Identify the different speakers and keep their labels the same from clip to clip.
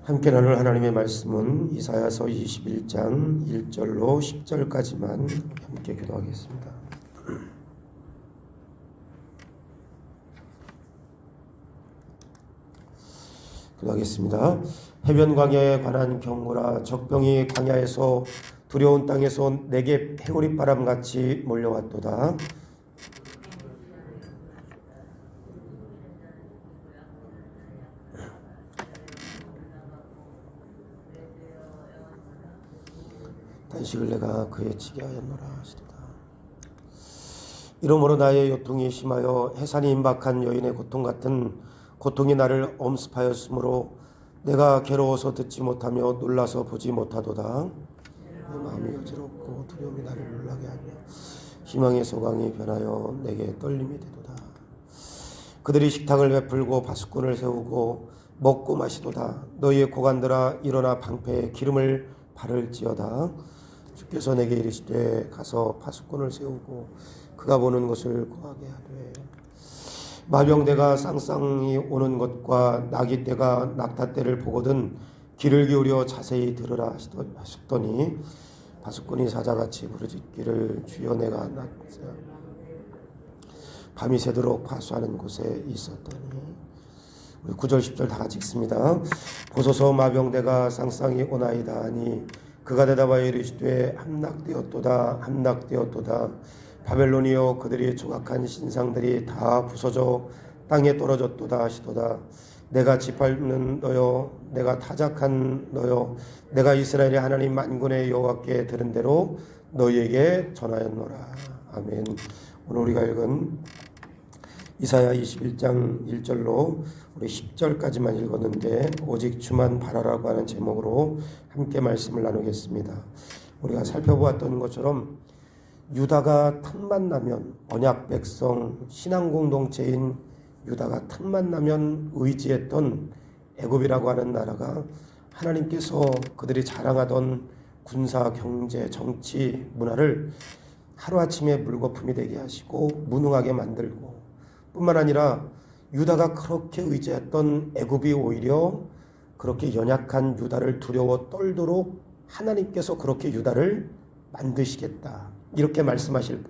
Speaker 1: 함께 나눌 하나님의 말씀은 이사야서 21장 1절로 10절까지만 함께 기도하겠습니다. 기도하겠습니다. 해변 광야에 관한 경고라. 적병이 광야에서 두려운 땅에서 내게 해오리 바람같이 몰려왔도다. 단식을 내가 그에 치게 하였노라 하시도다. 이러므로 나의 요통이 심하여 해산이 임박한 여인의 고통 같은 고통이 나를 엄습하였으므로 내가 괴로워서 듣지 못하며 놀라서 보지 못하도다. 내 마음이 어지럽고 두려움이 나를 놀라게 하며 희망의 소강이 변하여 내게 떨림이 되도다. 그들이 식탁을 베풀고 파수꾼을 세우고 먹고 마시도다. 너희의 고관들아 일어나 방패에 기름을 바를지어다. 주께서 내게 이르시되 가서 파수꾼을 세우고 그가 보는 것을 구하게 하되 마병대가 쌍쌍이 오는 것과 나귀떼가 낙타떼를 보거든 귀를 기울여 자세히 들으라 하셨더니 파수꾼이 사자같이 부르짖기를 주여 내가 밤이 새도록 파수하는 곳에 있었더니. 우리 9절 10절 다 같이 읽습니다. 보소서 마병대가 쌍쌍이 오나이다 하니 그가 대답하여 이르시되 함락되었도다 함락되었도다. 바벨론이여 그들이 조각한 신상들이 다 부서져 땅에 떨어졌도다 하시도다. 내가 짓밟는 너여 내가 타작한 너여 내가 이스라엘의 하나님 만군의 여호와께 들은 대로 너희에게 전하였노라. 아멘. 오늘 우리가 읽은 이사야 21장 1절로 우리 10절까지만 읽었는데 오직 주만 바라라고 하는 제목으로 함께 말씀을 나누겠습니다. 우리가 살펴보았던 것처럼 유다가 틈만 나면 언약 백성 신앙 공동체인 유다가 틈만 나면 의지했던 애굽이라고 하는 나라가 하나님께서 그들이 자랑하던 군사, 경제, 정치, 문화를 하루아침에 물거품이 되게 하시고 무능하게 만들고 뿐만 아니라 유다가 그렇게 의지했던 애굽이 오히려 그렇게 연약한 유다를 두려워 떨도록 하나님께서 그렇게 유다를 만드시겠다 이렇게 말씀하시고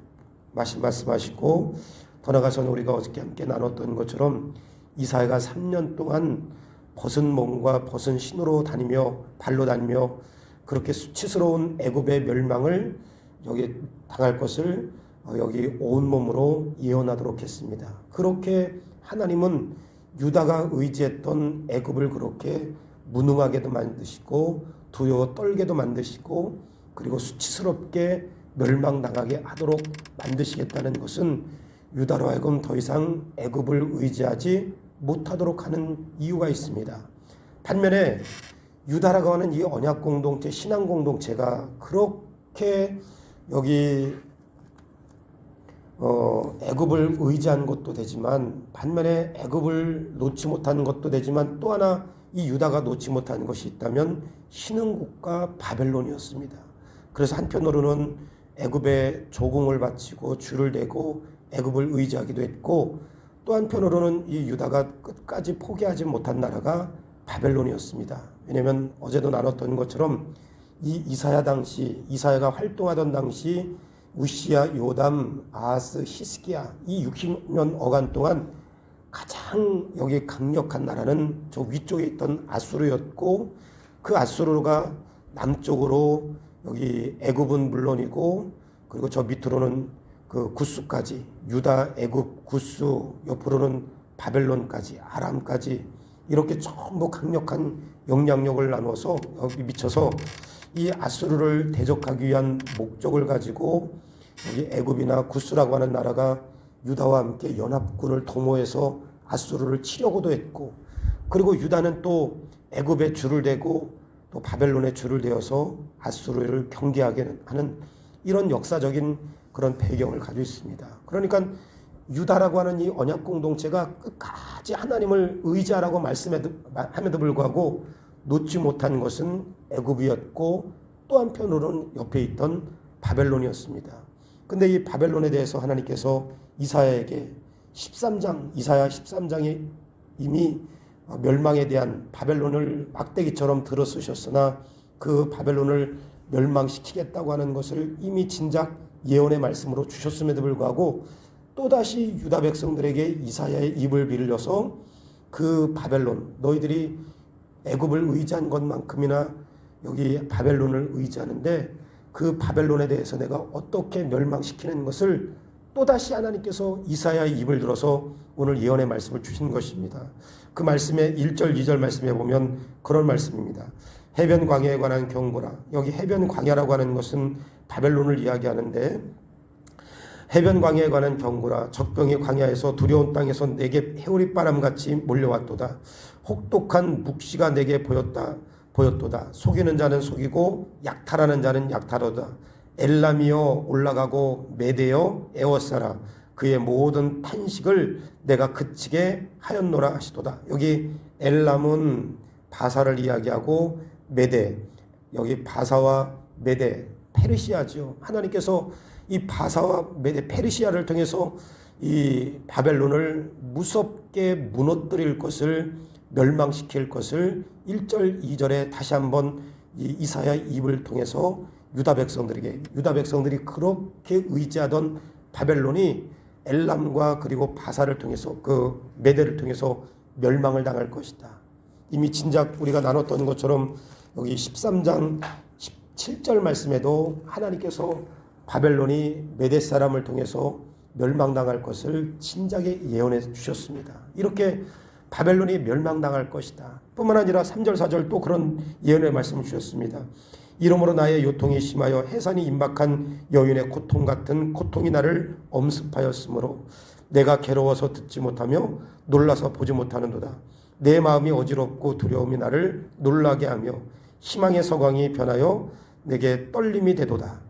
Speaker 1: 더 나아가서는 우리가 어저께 함께 나눴던 것처럼 이사야가 3년 동안 벗은 몸과 벗은 신으로 다니며 발로 다니며 그렇게 수치스러운 애굽의 멸망을 여기 당할 것을 여기 온몸으로 예언하도록 했습니다. 그렇게 하나님은 유다가 의지했던 애굽을 그렇게 무능하게도 만드시고 두려워 떨게도 만드시고 그리고 수치스럽게 멸망당하게 하도록 만드시겠다는 것은 유다로 하여금 더 이상 애굽을 의지하지 못하도록 하는 이유가 있습니다. 반면에 유다라고 하는 이 언약 공동체, 신앙 공동체가 그렇게 여기 애굽을 의지한 것도 되지만 반면에 애굽을 놓지 못한 것도 되지만 또 하나 이 유다가 놓지 못한 것이 있다면 신흥국가 바벨론이었습니다. 그래서 한편으로는 애굽에 조공을 바치고 줄을 대고 애굽을 의지하기도 했고 또 한편으로는 이 유다가 끝까지 포기하지 못한 나라가 바벨론이었습니다. 왜냐하면 어제도 나눴던 것처럼 이 이사야가 활동하던 당시 우시야, 요담, 아하스, 히스기야 이 60년 어간 동안 가장 여기 강력한 나라는 저 위쪽에 있던 아수르였고 그 아수르가 남쪽으로 여기 애굽은 물론이고 그리고 저 밑으로는 그 구스까지 유다, 애굽, 구스 옆으로는 바벨론까지 아람까지 이렇게 전부 강력한 영향력을 나눠서 여기 미쳐서 이 아수르를 대적하기 위한 목적을 가지고 여기 애굽이나 구스라고 하는 나라가 유다와 함께 연합군을 동원해서 아수르를 치려고도 했고 그리고 유다는 또 애굽에 줄을 대고 또 바벨론에 줄을 대어서 아수르를 경계하게 하는 이런 역사적인 그런 배경을 가지고 있습니다. 그러니까 유다라고 하는 이 언약 공동체가 끝까지 하나님을 의지하라고 말씀함에도 불구하고 놓지 못한 것은 애굽이었고 또 한편으로는 옆에 있던 바벨론이었습니다. 근데 이 바벨론에 대해서 하나님께서 이사야에게 이사야 13장에 이미 멸망에 대한 바벨론을 막대기처럼 들어쓰셨으나 그 바벨론을 멸망시키겠다고 하는 것을 이미 진작 예언의 말씀으로 주셨음에도 불구하고 또다시 유다 백성들에게 이사야의 입을 빌려서 그 바벨론, 너희들이 애굽을 의지한 것만큼이나 여기 바벨론을 의지하는데 그 바벨론에 대해서 내가 어떻게 멸망시키는 것을 또다시 하나님께서 이사야의 입을 들어서 오늘 예언의 말씀을 주신 것입니다. 그 말씀의 1절 2절 말씀에 보면 그런 말씀입니다. 해변 광야에 관한 경고라. 여기 해변 광야라고 하는 것은 바벨론을 이야기하는데 해변 광야에 관한 경고라. 적병이 광야에서 두려운 땅에서 내게 해오리바람같이 몰려왔도다. 혹독한 묵시가 내게 보였도다. 속이는 자는 속이고 약탈하는 자는 약탈하도다. 엘람이여 올라가고 메대여 에워싸라. 그의 모든 탄식을 내가 그치게 하였노라 하시도다. 여기 엘람은 바사를 이야기하고 메대, 여기 바사와 메대, 페르시아죠. 하나님께서 이 바사와 메대, 페르시아를 통해서 이 바벨론을 무섭게 무너뜨릴 것을, 멸망시킬 것을 1절 2절에 다시 한번 이사야의 입을 통해서 유다 백성들이 그렇게 의지하던 바벨론이 엘람과 그리고 바사를 통해서 그 메대를 통해서 멸망을 당할 것이다. 이미 진작 우리가 나눴던 것처럼 여기 13장 17절 말씀에도 하나님께서 바벨론이 메대 사람을 통해서 멸망당할 것을 진작에 예언해 주셨습니다. 이렇게 바벨론이 멸망당할 것이다. 뿐만 아니라 3절 4절 또 그런 예언의 말씀을 주셨습니다. 이러므로 나의 요통이 심하여 해산이 임박한 여인의 고통 같은 고통이 나를 엄습하였으므로 내가 괴로워서 듣지 못하며 놀라서 보지 못하는도다. 내 마음이 어지럽고 두려움이 나를 놀라게 하며 희망의 서광이 변하여 내게 떨림이 되도다.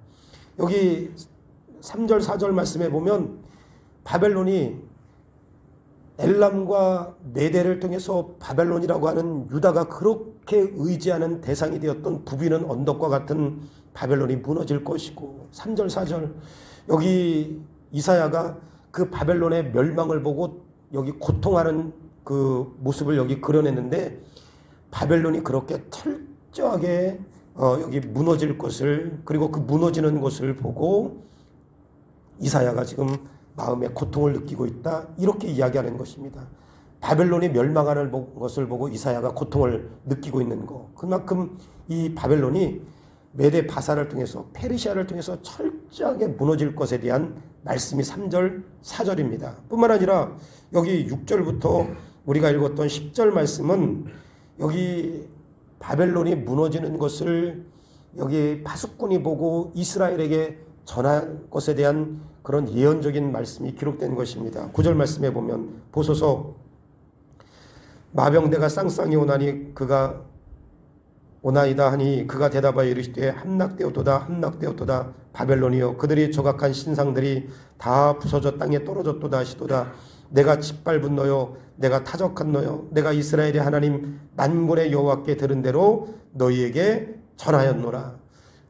Speaker 1: 여기 3절 4절 말씀에 보면 바벨론이 엘람과 메대를 통해서 바벨론이라고 하는 유다가 그렇게 의지하는 대상이 되었던 부비는 언덕과 같은 바벨론이 무너질 것이고 3절 4절 여기 이사야가 그 바벨론의 멸망을 보고 여기 고통하는 그 모습을 여기 그려냈는데 바벨론이 그렇게 철저하게 여기 무너질 것을, 그리고 그 무너지는 것을 보고 이사야가 지금 마음의 고통을 느끼고 있다, 이렇게 이야기하는 것입니다. 바벨론이 멸망하는 것을 보고 이사야가 고통을 느끼고 있는 것, 그만큼 이 바벨론이 메대 바사를 통해서, 페르시아를 통해서 철저하게 무너질 것에 대한 말씀이 3절 4절입니다. 뿐만 아니라 여기 6절부터 우리가 읽었던 10절 말씀은 여기 바벨론이 무너지는 것을 여기 파수꾼이 보고 이스라엘에게 전할 것에 대한 그런 예언적인 말씀이 기록된 것입니다. 9절 말씀에 보면 보소서 마병대가 쌍쌍이 오나니 그가 오나이다 하니 그가 대답하여 이르시되 함락되었도다 함락되었도다 바벨론이여 그들이 조각한 신상들이 다 부서져 땅에 떨어졌도다 하시도다. 내가 짓밟은 너여 내가 타적한 너여 내가 이스라엘의 하나님 만군의 여호와께 들은 대로 너희에게 전하였노라.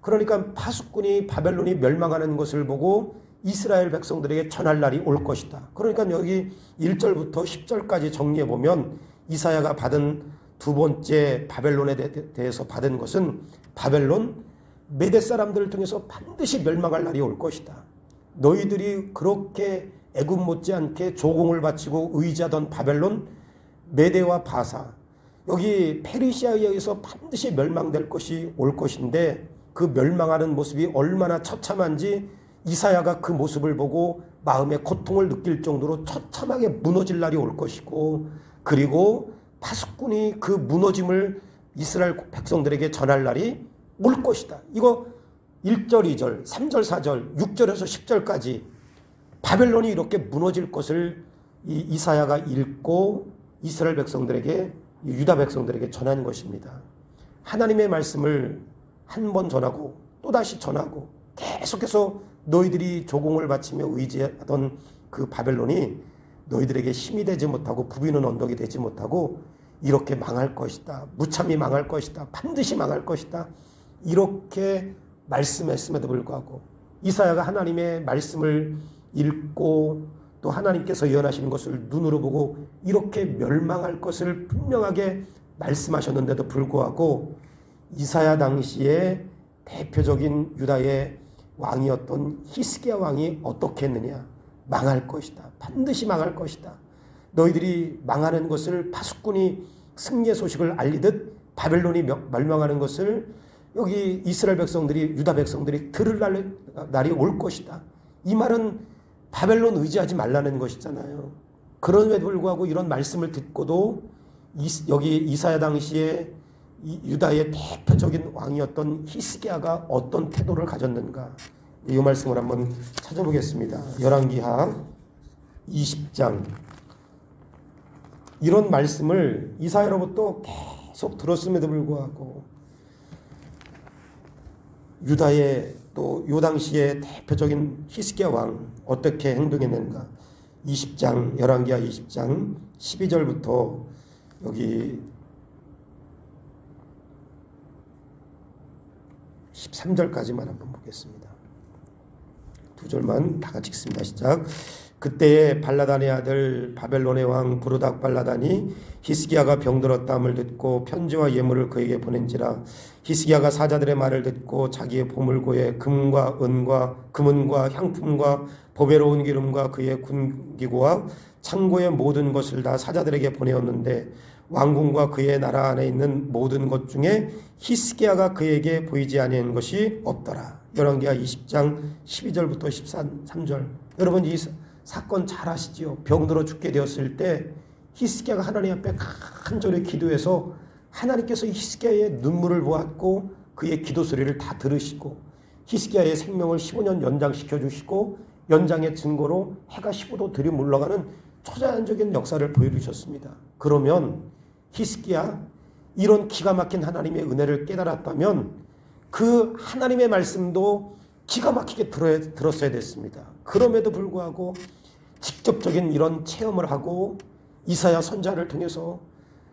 Speaker 1: 그러니까 파수꾼이 바벨론이 멸망하는 것을 보고 이스라엘 백성들에게 전할 날이 올 것이다. 그러니까 여기 1절부터 10절까지 정리해 보면 이사야가 받은 두 번째 바벨론에 대해서 받은 것은 바벨론 메대 사람들을 통해서 반드시 멸망할 날이 올 것이다. 너희들이 그렇게 애굽 못지않게 조공을 바치고 의지하던 바벨론, 메대와 바사, 여기 페르시아에 의해서 반드시 멸망될 것이 올 것인데 그 멸망하는 모습이 얼마나 처참한지 이사야가 그 모습을 보고 마음의 고통을 느낄 정도로 처참하게 무너질 날이 올 것이고, 그리고 파수꾼이 그 무너짐을 이스라엘 백성들에게 전할 날이 올 것이다. 이거 1절, 2절, 3절, 4절, 6절에서 10절까지 바벨론이 이렇게 무너질 것을 이사야가 읽고 이스라엘 백성들에게, 유다 백성들에게 전한 것입니다. 하나님의 말씀을 한 번 전하고 또다시 전하고 계속해서 너희들이 조공을 바치며 의지하던 그 바벨론이 너희들에게 힘이 되지 못하고 부비는 언덕이 되지 못하고 이렇게 망할 것이다. 무참히 망할 것이다. 반드시 망할 것이다. 이렇게 말씀했음에도 불구하고 이사야가 하나님의 말씀을 읽고 또 하나님께서 예언하시는 것을 눈으로 보고 이렇게 멸망할 것을 분명하게 말씀하셨는데도 불구하고 이사야 당시에 대표적인 유다의 왕이었던 히스기야 왕이 어떻게 했느냐? 망할 것이다. 반드시 망할 것이다. 너희들이 망하는 것을 파수꾼이 승리의 소식을 알리듯 바벨론이 멸망하는 것을 여기 이스라엘 백성들이, 유다 백성들이 들을 날이 올 것이다. 이 말은 바벨론 의지하지 말라는 것이잖아요. 그럼에도 불구하고 이런 말씀을 듣고도 여기 이사야 당시에 유다의 대표적인 왕이었던 히스기야가 어떤 태도를 가졌는가, 이 말씀을 한번 찾아보겠습니다. 열왕기하 20장. 이런 말씀을 이사야로부터 계속 들었음에도 불구하고 유다의 또 요 당시의 대표적인 히스기야 왕 어떻게 행동했는가. 20장, 열왕기하 20장 12절부터 여기 13절까지만 한번 보겠습니다. 두 절만 다 같이 읽습니다. 시작. 그때에 발라단의 아들 바벨론의 왕 부르닥 발라단이 히스기야가 병들었다함을 듣고 편지와 예물을 그에게 보낸지라. 히스기야가 사자들의 말을 듣고 자기의 보물고에 금과 은과 금은과 향품과 보배로운 기름과 그의 군기구와 창고의 모든 것을 다 사자들에게 보내었는데 왕궁과 그의 나라 안에 있는 모든 것 중에 히스기야가 그에게 보이지 아니한 것이 없더라. 열왕기하 20장 12절부터 13절. 여러분 이 사건 잘 아시지요? 병들어 죽게 되었을 때 히스기야가 하나님 앞에 간절히 기도해서 하나님께서 히스기야의 눈물을 보았고 그의 기도 소리를 다 들으시고 히스기야의 생명을 15년 연장시켜 주시고 연장의 증거로 해가 15도 들이 물러가는 초자연적인 역사를 보여주셨습니다. 그러면 히스기야 이런 기가 막힌 하나님의 은혜를 깨달았다면 그 하나님의 말씀도 기가 막히게 들었어야 됐습니다. 그럼에도 불구하고 직접적인 이런 체험을 하고 이사야 선자를 통해서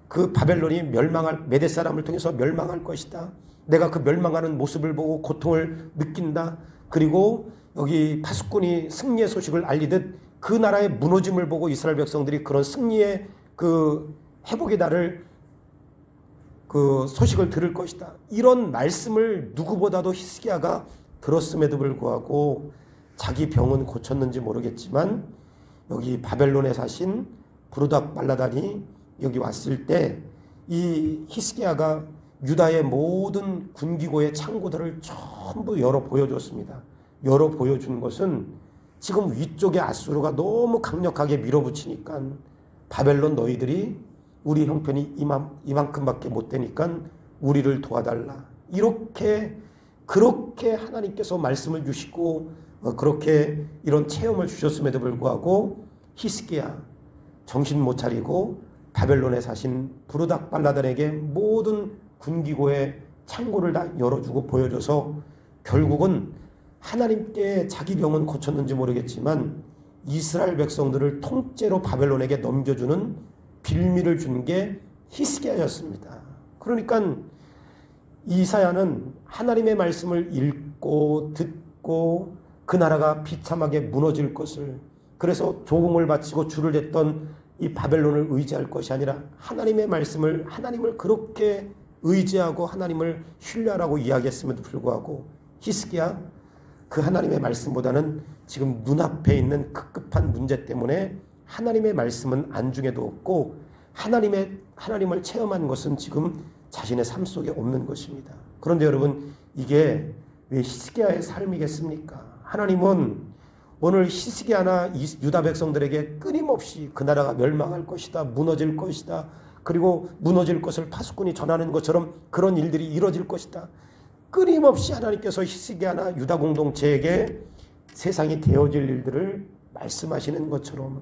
Speaker 1: 그 바벨론이 멸망할, 메대 사람을 통해서 멸망할 것이다. 내가 그 멸망하는 모습을 보고 고통을 느낀다. 그리고 여기 파수꾼이 승리의 소식을 알리듯 그 나라의 무너짐을 보고 이스라엘 백성들이 그런 승리의 그 회복의 날을 그 소식을 들을 것이다. 이런 말씀을 누구보다도 히스기야가 들었음에도 불구하고 자기 병은 고쳤는지 모르겠지만 여기 바벨론에 사신 부르닥 발라단이 여기 왔을 때 이 히스기야가 유다의 모든 군기고의 창고들을 전부 열어 보여줬습니다. 열어 보여준 것은 지금 위쪽에 아수르가 너무 강력하게 밀어붙이니까 바벨론 너희들이 우리 형편이 이만큼밖에 못 되니까 우리를 도와달라. 그렇게 하나님께서 말씀을 주시고 그렇게 이런 체험을 주셨음에도 불구하고 히스기야 정신 못 차리고 바벨론에 사신 부르닥 발라단에게 모든 군기고의 창고를 다 열어주고 보여줘서 결국은 하나님께 자기 병은 고쳤는지 모르겠지만 이스라엘 백성들을 통째로 바벨론에게 넘겨주는 빌미를 준 게 히스기야였습니다. 그러니까 이사야는 하나님의 말씀을 읽고 듣고 그 나라가 비참하게 무너질 것을, 그래서 조공을 바치고 줄을 댔던 이 바벨론을 의지할 것이 아니라 하나님의 말씀을, 하나님을 그렇게 의지하고 하나님을 신뢰하라고 이야기했음에도 불구하고 히스기야 그 하나님의 말씀보다는 지금 눈앞에 있는 급급한 문제 때문에 하나님의 말씀은 안중에도 없고 하나님을 체험한 것은 지금 자신의 삶 속에 없는 것입니다. 그런데 여러분 이게 왜 히스기야의 삶이겠습니까? 하나님은 오늘 히스기야나 유다 백성들에게 끊임없이 그 나라가 멸망할 것이다, 무너질 것이다, 그리고 무너질 것을 파수꾼이 전하는 것처럼 그런 일들이 이루어질 것이다, 끊임없이 하나님께서 히스기야나 유다 공동체에게 세상이 되어질 일들을 말씀하시는 것처럼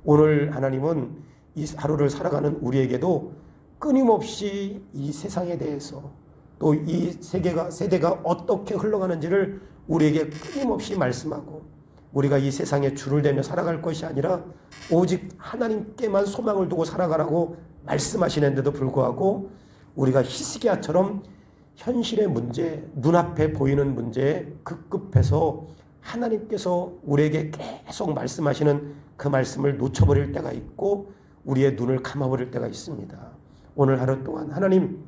Speaker 1: 오늘 하나님은 이 하루를 살아가는 우리에게도 끊임없이 이 세상에 대해서 또 이 세대가 어떻게 흘러가는지를 우리에게 끊임없이 말씀하고 우리가 이 세상에 줄을 대며 살아갈 것이 아니라 오직 하나님께만 소망을 두고 살아가라고 말씀하시는데도 불구하고 우리가 히스기야처럼 현실의 문제, 눈앞에 보이는 문제에 급급해서 하나님께서 우리에게 계속 말씀하시는 그 말씀을 놓쳐버릴 때가 있고 우리의 눈을 감아버릴 때가 있습니다. 오늘 하루 동안 하나님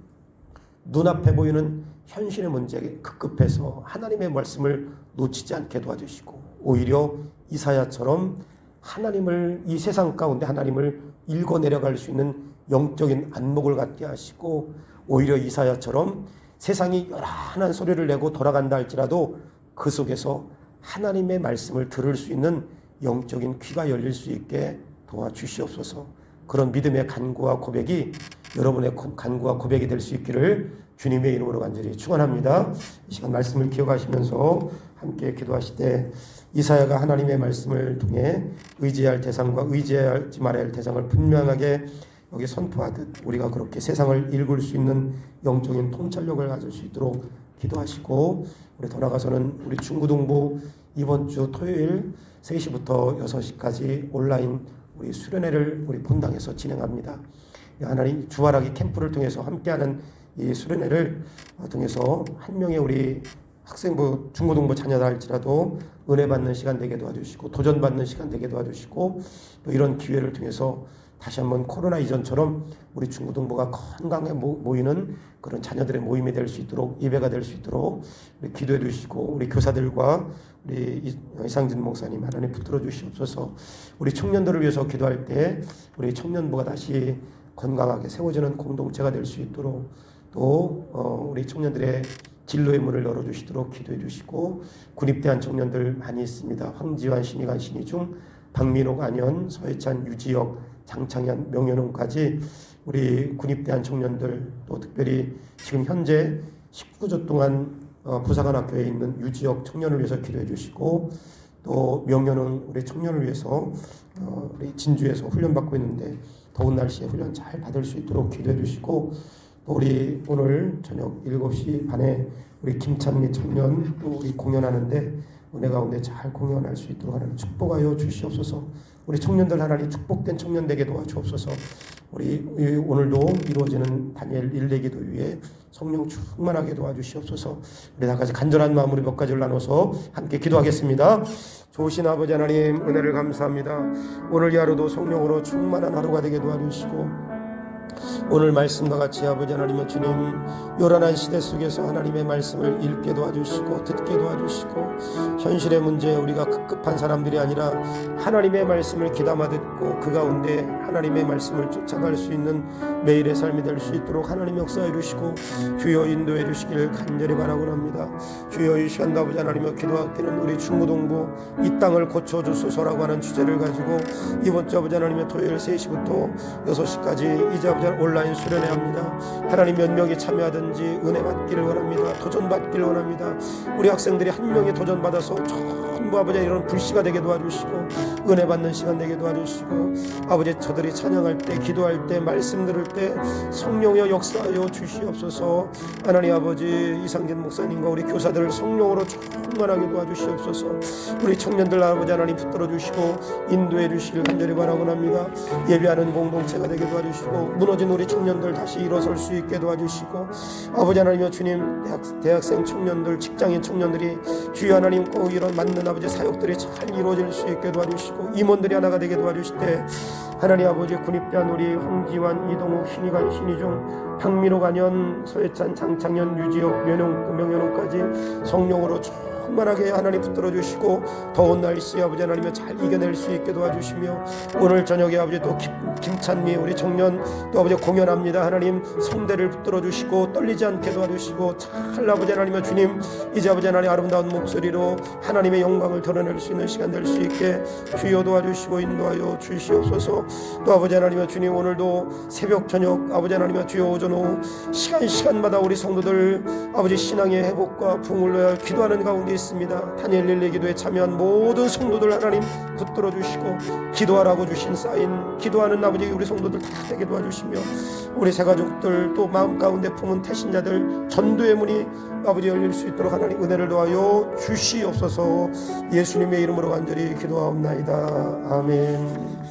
Speaker 1: 눈앞에 보이는 현실의 문제에 급급해서 하나님의 말씀을 놓치지 않게 도와주시고 오히려 이사야처럼 하나님을 이 세상 가운데 하나님을 읽어내려갈 수 있는 영적인 안목을 갖게 하시고 오히려 이사야처럼 세상이 요란한 소리를 내고 돌아간다 할지라도 그 속에서 하나님의 말씀을 들을 수 있는 영적인 귀가 열릴 수 있게 도와주시옵소서. 그런 믿음의 간구와 고백이 여러분의 간구와 고백이 될 수 있기를 주님의 이름으로 간절히 축원합니다. 이 시간 말씀을 기억하시면서 함께 기도하실 때 이사야가 하나님의 말씀을 통해 의지할 대상과 의지하지 말아야 할 대상을 분명하게 여기 선포하듯 우리가 그렇게 세상을 읽을 수 있는 영적인 통찰력을 가질 수 있도록 기도하시고 우리 돌아가서는 우리 중고등부 이번 주 토요일 3시부터 6시까지 온라인 우리 수련회를 우리 본당에서 진행합니다. 하나님 주화라기 캠프를 통해서 함께하는 이 수련회를 통해서 한 명의 우리 학생부 중고등부 자녀다 할지라도 은혜 받는 시간 되게 도와주시고 도전 받는 시간 되게 도와주시고 또 이런 기회를 통해서 다시 한번 코로나 이전처럼 우리 중고등부가 건강하게 모이는 그런 자녀들의 모임이 될 수 있도록 예배가 될 수 있도록 우리 기도해 주시고 우리 교사들과 우리 이상진 목사님 하나님 붙들어 주시옵소서. 우리 청년들을 위해서 기도할 때 우리 청년부가 다시 건강하게 세워지는 공동체가 될 수 있도록 또 우리 청년들의 진로의 문을 열어주시도록 기도해 주시고 군입대한 청년들 많이 있습니다. 황지환, 신희관, 신희중, 박민옥, 안현, 서해찬, 유지혁, 장창현, 명현웅까지 우리 군입대한 청년들 또 특별히 지금 현재 19주 동안 부사관학교에 있는 유지혁 청년을 위해서 기도해 주시고 또 명현웅 우리 청년을 위해서 우리 진주에서 훈련받고 있는데 더운 날씨에 훈련 잘 받을 수 있도록 기도해 주시고 또 우리 오늘 저녁 7시 반에 우리 김찬미 청년 또 우리 공연하는데 은혜 가운데 잘 공연할 수 있도록 하나님 축복하여 주시옵소서. 우리 청년들 하나님 축복된 청년 되게 도와주옵소서. 우리 오늘도 이루어지는 다니엘 1대기도 위에 성령 충만하게 도와주시옵소서. 우리 다 같이 간절한 마음으로 몇 가지를 나눠서 함께 기도하겠습니다. 좋으신 아버지 하나님 은혜를 감사합니다. 오늘 이 하루도 성령으로 충만한 하루가 되게 도와주시고 오늘 말씀과 같이 아버지 하나님의 주님 요란한 시대 속에서 하나님의 말씀을 읽게 도와주시고 듣게 도와주시고 현실의 문제에 우리가 급급한 사람들이 아니라 하나님의 말씀을 귀담아 듣고 그 가운데 하나님의 말씀을 쫓아갈 수 있는 매일의 삶이 될 수 있도록 하나님 역사해 주시고 주여 인도해 주시길 간절히 바라고 합니다. 주여 이 시간도 아버지 하나님의 기도하기는 우리 중고등부 이 땅을 고쳐주소서라고 하는 주제를 가지고 이번 주 아버지 하나님의 토요일 3시부터 6시까지 이제 아버지 온라인 수련회 합니다. 하나님 몇 명이 참여하든지 은혜 받기를 원합니다. 도전 받기를 원합니다. 우리 학생들이 한 명이 도전 받아서 전부 아버지 이런 불씨가 되게 도와주시고 은혜 받는 시간 되게 도와주시고 아버지 저들이 찬양할 때 기도할 때 말씀 들을 때 성령의 역사하여 주시옵소서. 하나님 아버지 이상진 목사님과 우리 교사들 성령으로 충만하게 도와주시옵소서. 우리 청년들 아버지 하나님 붙들어 주시고 인도해 주시길 간절히 바라고 합니다. 예배하는 공동체가 되게 도와주시고 무너진 우리 청년들 다시 일어설 수 있게 도와주시고 아버지 하나님여 주님 대학생 청년들 직장인 청년들이 주여 하나님 꼭 이런 맞는 아버지 사역들이 잘 이루어질 수 있게 도와주시고 임원들이 하나가 되게 도와주실 때 하나님 아버지 군입대한 우리 황지환, 이동욱, 신희관, 신희중, 박민옥, 안현, 서해찬, 장창현, 유지혁, 명현웅까지 성령으로 충만하게 하나님 붙들어 주시고 더운 날씨 아버지 하나님을 잘 이겨낼 수 있게 도와주시며 오늘 저녁에 아버지 또 김찬미 우리 청년 또 아버지 공연합니다. 하나님 성대를 붙들어 주시고 떨리지 않게 도와주시고 잘 아버지 하나님의 주님 이제 아버지 하나님 아름다운 목소리로 하나님의 영광을 드러낼 수 있는 시간 될 수 있게 주여 도와주시고 인도하여 주시옵소서. 또 아버지 하나님의 주님 오늘도 새벽 저녁 아버지 하나님의 주여 오전 오후 시간마다 우리 성도들 아버지 신앙의 회복과 부흥을 위하여 기도하는 가운데 있습니다. 다니엘 1대 기도에 참여한 모든 성도들 하나님 붙들어 주시고 기도하라고 주신 사인 기도하는 아버지 우리 성도들 다 되게 도와주시며 우리 새가족들 또 마음 가운데 품은 태신자들 전도의 문이 아버지 열릴 수 있도록 하나님 은혜를 도와여 주시옵소서. 예수님의 이름으로 간절히 기도하옵나이다. 아멘.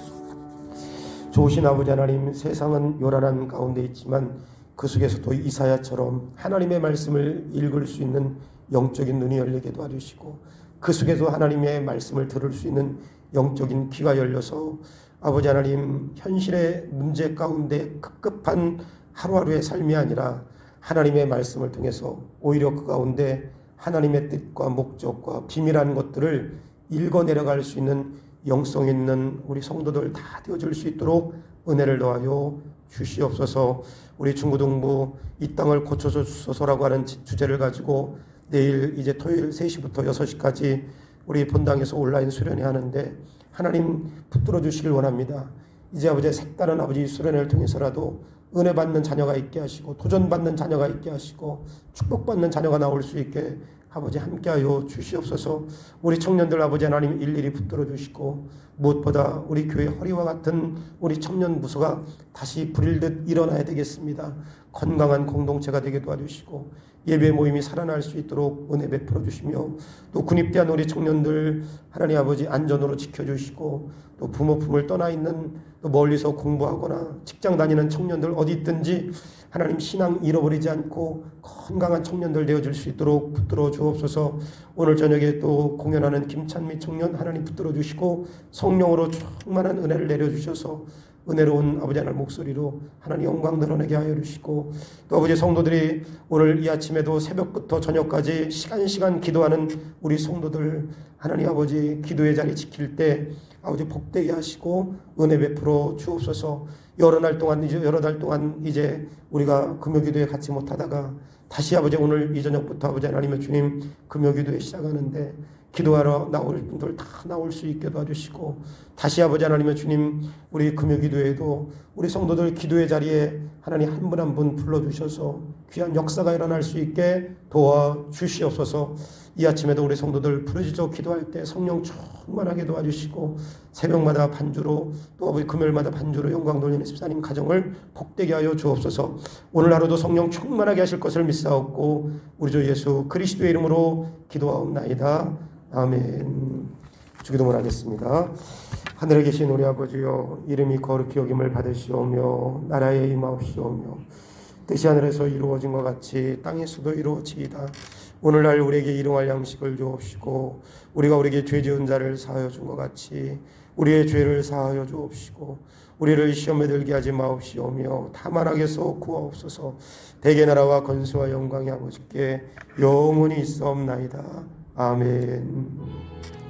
Speaker 1: 좋으신 아버지 하나님 세상은 요란한 가운데 있지만 그 속에서도 이사야처럼 하나님의 말씀을 읽을 수 있는 영적인 눈이 열리게 도와주시고 그 속에서 하나님의 말씀을 들을 수 있는 영적인 귀가 열려서 아버지 하나님, 현실의 문제 가운데 급급한 하루하루의 삶이 아니라 하나님의 말씀을 통해서 오히려 그 가운데 하나님의 뜻과 목적과 비밀한 것들을 읽어 내려갈 수 있는 영성 있는 우리 성도들 다 되어줄 수 있도록 은혜를 더하여 주시옵소서. 우리 중고등부 이 땅을 고쳐서 주소서라고 하는 주제를 가지고 내일 이제 토요일 3시부터 6시까지 우리 본당에서 온라인 수련회 하는데 하나님 붙들어 주시길 원합니다. 이제 아버지 색다른 아버지 수련회를 통해서라도 은혜 받는 자녀가 있게 하시고 도전받는 자녀가 있게 하시고 축복받는 자녀가 나올 수 있게 아버지 함께하여 주시옵소서. 우리 청년들 아버지 하나님 일일이 붙들어 주시고 무엇보다 우리 교회 허리와 같은 우리 청년 부서가 다시 불일듯 일어나야 되겠습니다. 건강한 공동체가 되게 도와주시고 예배 모임이 살아날 수 있도록 은혜 베풀어 주시며 또 군입대한 우리 청년들 하나님 아버지 안전으로 지켜주시고 또 부모 품을 떠나 있는 또 멀리서 공부하거나 직장 다니는 청년들 어디 있든지 하나님 신앙 잃어버리지 않고 건강한 청년들 되어줄 수 있도록 붙들어 주옵소서. 오늘 저녁에 또 공연하는 김찬미 청년 하나님 붙들어 주시고 성령으로 충만한 은혜를 내려주셔서 은혜로운 아버지 하나님 목소리로 하나님 영광 드러내게 하여 주시고 또 아버지 성도들이 오늘 이 아침에도 새벽부터 저녁까지 시간 기도하는 우리 성도들 하나님 아버지 기도의 자리 지킬 때 아버지 복되게 하시고 은혜 베풀어 주옵소서. 여러 달 동안 이제 우리가 금요기도에 같이 못하다가 다시 아버지 오늘 이 저녁부터 아버지 하나님의 주님 금요기도에 시작하는데 기도하러 나올 분들 다 나올 수 있게 도와주시고 다시 아버지 하나님의 주님 우리 금요기도에도 우리 성도들 기도의 자리에 하나님 한 분 한 분 불러주셔서 귀한 역사가 일어날 수 있게 도와주시옵소서. 이 아침에도 우리 성도들 부르짖어 기도할 때 성령 충만하게 도와주시고 새벽마다 반주로 또 아버지 금요일마다 반주로 영광 돌리는 집사님 가정을 복되게 하여 주옵소서. 오늘 하루도 성령 충만하게 하실 것을 믿사옵고 우리 주 예수 그리스도의 이름으로 기도하옵나이다. 아멘. 주기도문 하겠습니다. 하늘에 계신 우리 아버지여 이름이 거룩히 여김을 받으시오며 나라에 임하옵시오며 뜻이 하늘에서 이루어진 것 같이 땅에서도 이루어지이다. 오늘날 우리에게 일용할 양식을 주옵시고 우리가 우리에게 죄 지은 자를 사하여 준 것 같이 우리의 죄를 사하여 주옵시고 우리를 시험에 들게 하지 마옵시오며 다만 악에서 구하옵소서. 대개 나라와 권세와 영광이 아버지께 영원히 있사옵나이다. 아멘.